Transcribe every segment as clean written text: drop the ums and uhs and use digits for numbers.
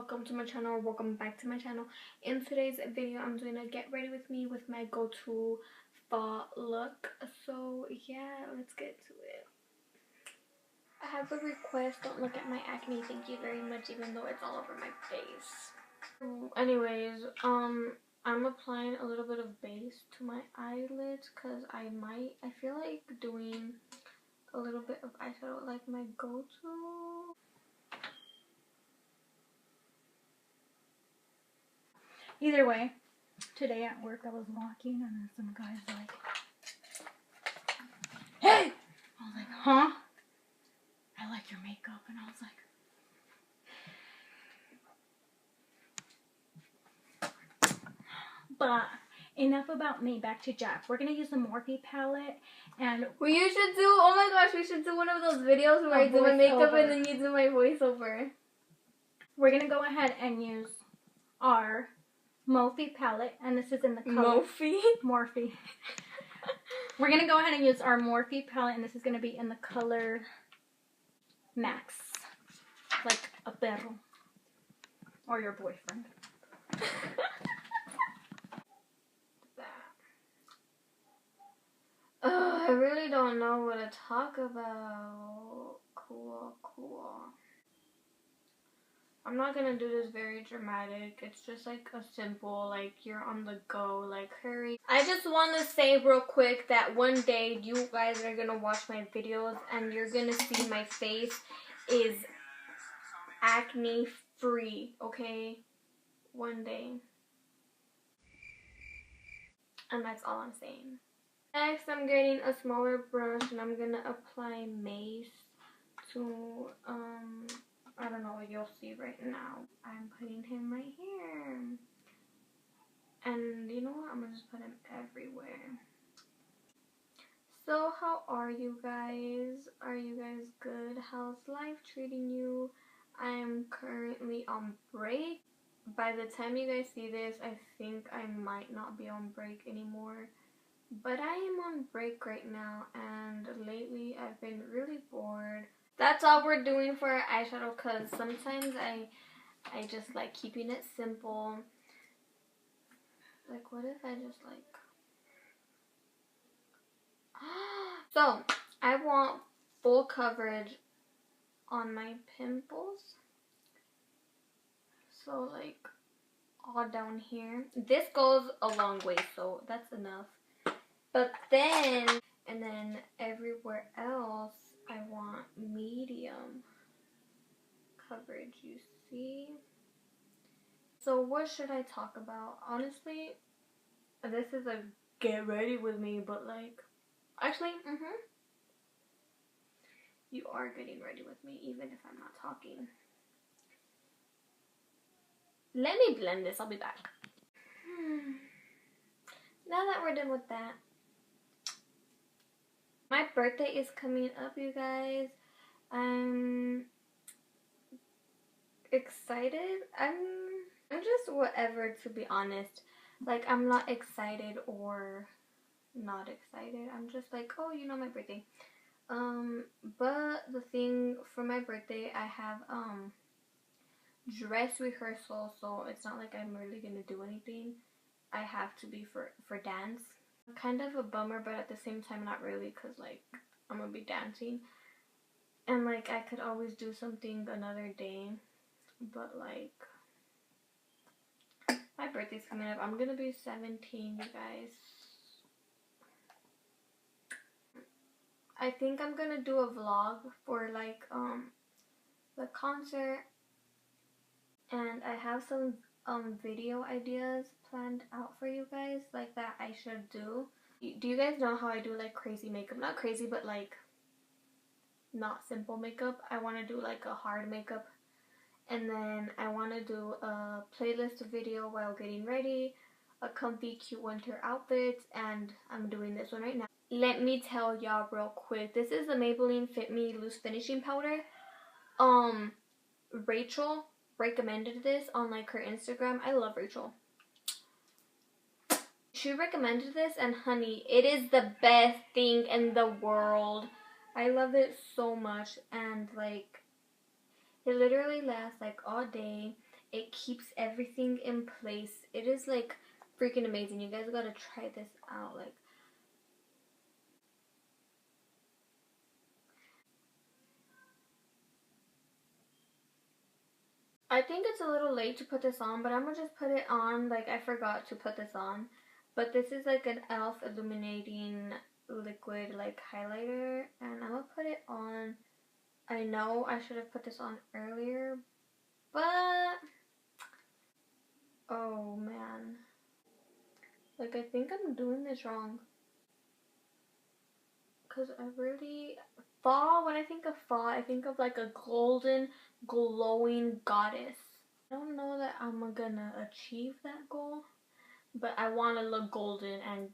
welcome to my channel, or welcome back to my channel. In today's video, I'm doing a get ready with me with my go-to fall look. So yeah, let's get to it. I have a request, don't look at my acne, thank you very much, even though it's all over my face. Anyways, I'm applying a little bit of base to my eyelids because I feel like doing a little bit of eyeshadow like my go-to. Either way, today at work I was walking and then some guy's like, "Hey!" I was like, "Huh? I like your makeup." And I was like, but enough about me, back to Jack. We're going to use the Morphe palette and You should do, oh my gosh, we should do one of those videos where I do my makeup and then you do my voiceover. We're going to go ahead and use our Morphe palette, and this is in the color Morphe. We're going to go ahead and use our Morphe palette, and this is going to be in the color Max, like a perro, or your boyfriend. I really don't know what to talk about. Cool. I'm not gonna do this very dramatic. It's just like a simple, like you're on the go, like hurry. I just want to say real quick that one day you guys are gonna watch my videos and you're gonna see my face is acne free, okay? One day. And that's all I'm saying. Next, I'm getting a smaller brush and I'm gonna apply Mace to, I don't know what you'll see right now. I'm putting him right here. And you know what? I'm gonna just put him everywhere. So how are you guys? Are you guys good? How's life treating you? I'm currently on break. By the time you guys see this, I think I might not be on break anymore. But I am on break right now, and lately I've been really bored. That's all we're doing for our eyeshadow, because sometimes I just like keeping it simple. Like, what if I just like... So, I want full coverage on my pimples. So, like, all down here. This goes a long way, so that's enough. But then, and then everywhere else, I want medium coverage, you see? So what should I talk about? Honestly, this is a get ready with me, but like, actually, you are getting ready with me, even if I'm not talking. Let me blend this, I'll be back. Now that we're done with that, my birthday is coming up, you guys. I'm excited. I'm just whatever, to be honest. Like, I'm not excited or not excited. I'm just like, oh, you know, my birthday. But the thing for my birthday, I have dress rehearsal, so it's not like I'm really gonna do anything. I have to be for dance. Kind of a bummer, but at the same time not really, because like I'm gonna be dancing and like I could always do something another day, but like my birthday's coming up. I'm gonna be 17, you guys. I think I'm gonna do a vlog for like the concert, and I have some video ideas planned out for you guys, like that I should do. Do you guys know how I do like crazy makeup? Not crazy, but like not simple makeup. I want to do like a hard makeup, and then I want to do a playlist video while getting ready, a comfy cute winter outfit, and I'm doing this one right now. Let me tell y'all real quick, this is the Maybelline Fit Me Loose Finishing Powder. Rachel recommended this on like her Instagram. I love Rachel. She recommended this, and honey, it is the best thing in the world. I love it so much, and like it literally lasts like all day. It keeps everything in place. It is like freaking amazing. You guys gotta try this out. Like, I think it's a little late to put this on, but I'm gonna just put it on. Like, I forgot to put this on. But this is like an e.l.f. illuminating liquid like highlighter, and I'm gonna put it on. I know I should have put this on earlier, but oh man. Like, I think I'm doing this wrong. Because I really... Fall, when I think of fall, I think of like a golden, glowing goddess. I don't know that I'm gonna achieve that goal, but I want to look golden and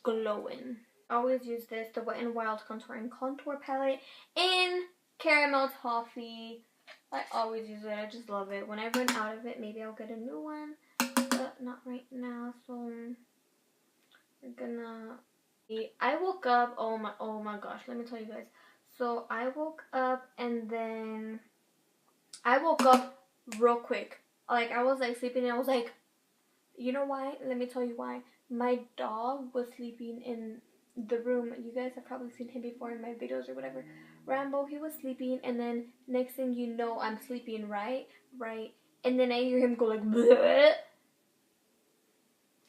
glowing. I always use this, the Wet n Wild Contouring Contour Palette in Caramel Toffee. I always use it. I just love it. When I run out of it, maybe I'll get a new one, but not right now. So we're gonna... I woke up, oh my gosh, let me tell you guys. So I woke up and then I woke up real quick. Like, I was like sleeping and I was like, you know why? Let me tell you why. My dog was sleeping in the room. You guys have probably seen him before in my videos or whatever. Rambo, he was sleeping, and then next thing you know, I'm sleeping, right? And then I hear him go like, bleh.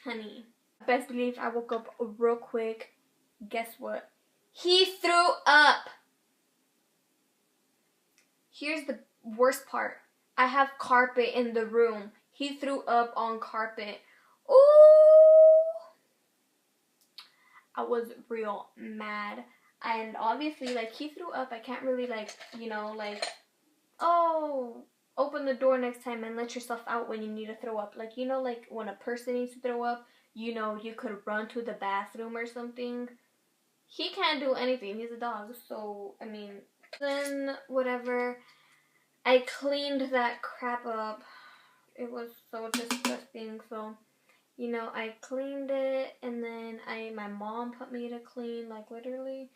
Honey, best believe I woke up real quick. Guess what? He threw up. Here's the worst part. I have carpet in the room. He threw up on carpet. Ooh. I was real mad. And obviously, like, he threw up. I can't really, like, you know, like, oh, open the door next time and let yourself out when you need to throw up. Like, you know, like, when a person needs to throw up, you know, you could run to the bathroom or something. He can't do anything. He's a dog. So, I mean, then whatever. I cleaned that crap up. It was so disgusting. So, you know, I cleaned it, and then my mom put me to clean. Like, literally,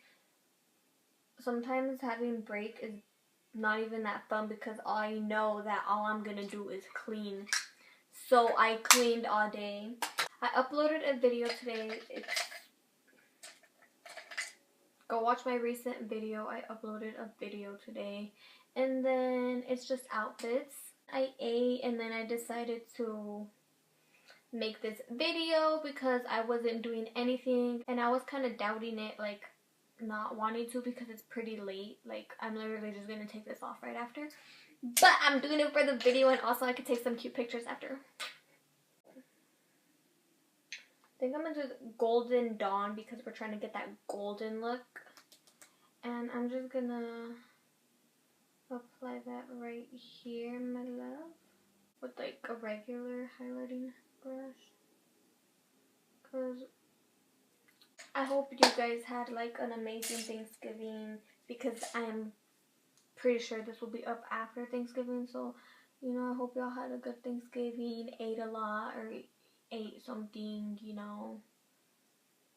sometimes having break is not even that fun because I know that all I'm gonna do is clean. So I cleaned all day. I uploaded a video today. Go watch my recent video. I uploaded a video today. And then it's just outfits. I ate, and then I decided to make this video because I wasn't doing anything. And I was kind of doubting it, like not wanting to because it's pretty late. Like, I'm literally just going to take this off right after. But I'm doing it for the video, and also I could take some cute pictures after. I think I'm going to do Golden Dawn because we're trying to get that golden look. And I'm just going to apply that right here, my love, with like a regular highlighting brush. Because I hope you guys had like an amazing Thanksgiving, because I'm pretty sure this will be up after Thanksgiving. So, you know, I hope y'all had a good Thanksgiving, ate a lot, or ate something, you know,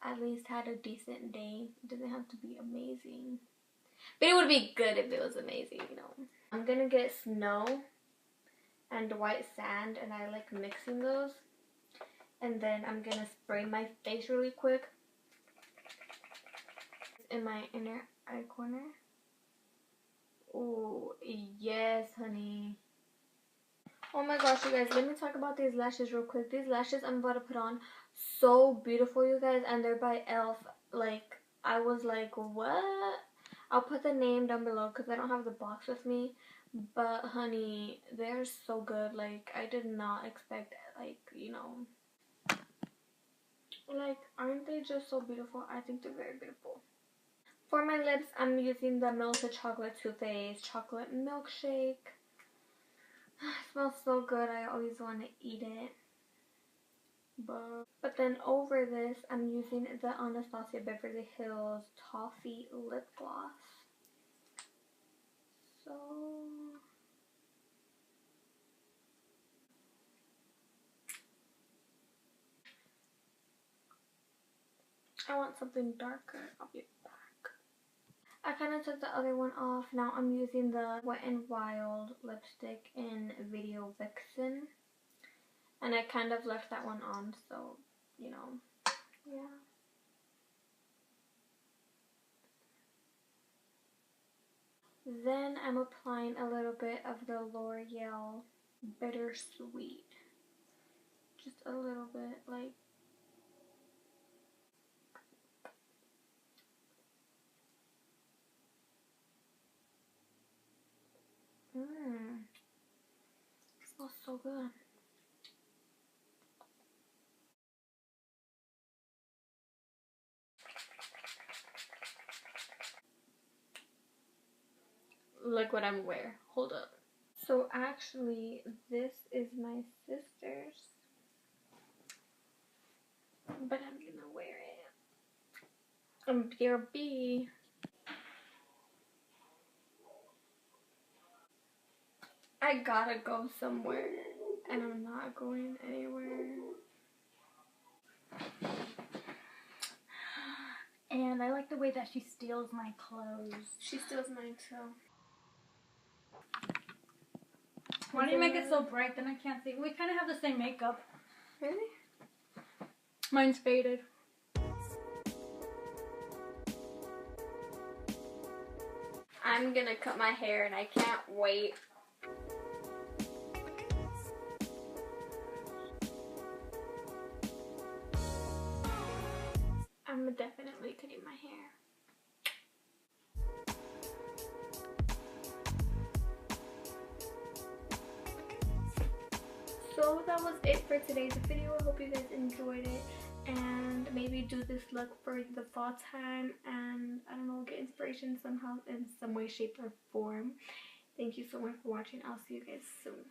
at least had a decent day. It doesn't have to be amazing, but it would be good if it was amazing, you know. I'm gonna get snow and white sand, and I like mixing those. And then I'm gonna spray my face really quick in my inner eye corner. Oh, yes, honey. Oh my gosh, you guys, let me talk about these lashes real quick. These lashes I'm about to put on, so beautiful, you guys, and they're by e.l.f. Like, I was like, what? I'll put the name down below because I don't have the box with me. But, honey, they're so good. Like, I did not expect, like, you know. Like, aren't they just so beautiful? I think they're very beautiful. For my lips, I'm using the Melted Chocolate Too Faced Chocolate Milkshake. It smells so good. I always want to eat it. But then over this, I'm using the Anastasia Beverly Hills Toffee Lip Gloss. So I want something darker. I'll be back. I kind of took the other one off. Now I'm using the Wet n Wild lipstick in Video Vixen. And I kind of left that one on, so, you know, yeah. Then I'm applying a little bit of the L'Oreal Bittersweet. Just a little bit, like. It smells so good. Look what I'm wearing. Hold up. So actually, this is my sister's. But I'm gonna wear it. BRB. I gotta go somewhere. And I'm not going anywhere. And I like the way that she steals my clothes. She steals mine too. Why do you make it so bright? Then I can't see. We kind of have the same makeup. Really? Mine's faded. I'm gonna cut my hair and I can't wait. I'm definitely cutting my hair. So that was it for today's video. I hope you guys enjoyed it and maybe do this look for the fall time and I don't know, get inspiration somehow in some way, shape, or form. Thank you so much for watching. I'll see you guys soon.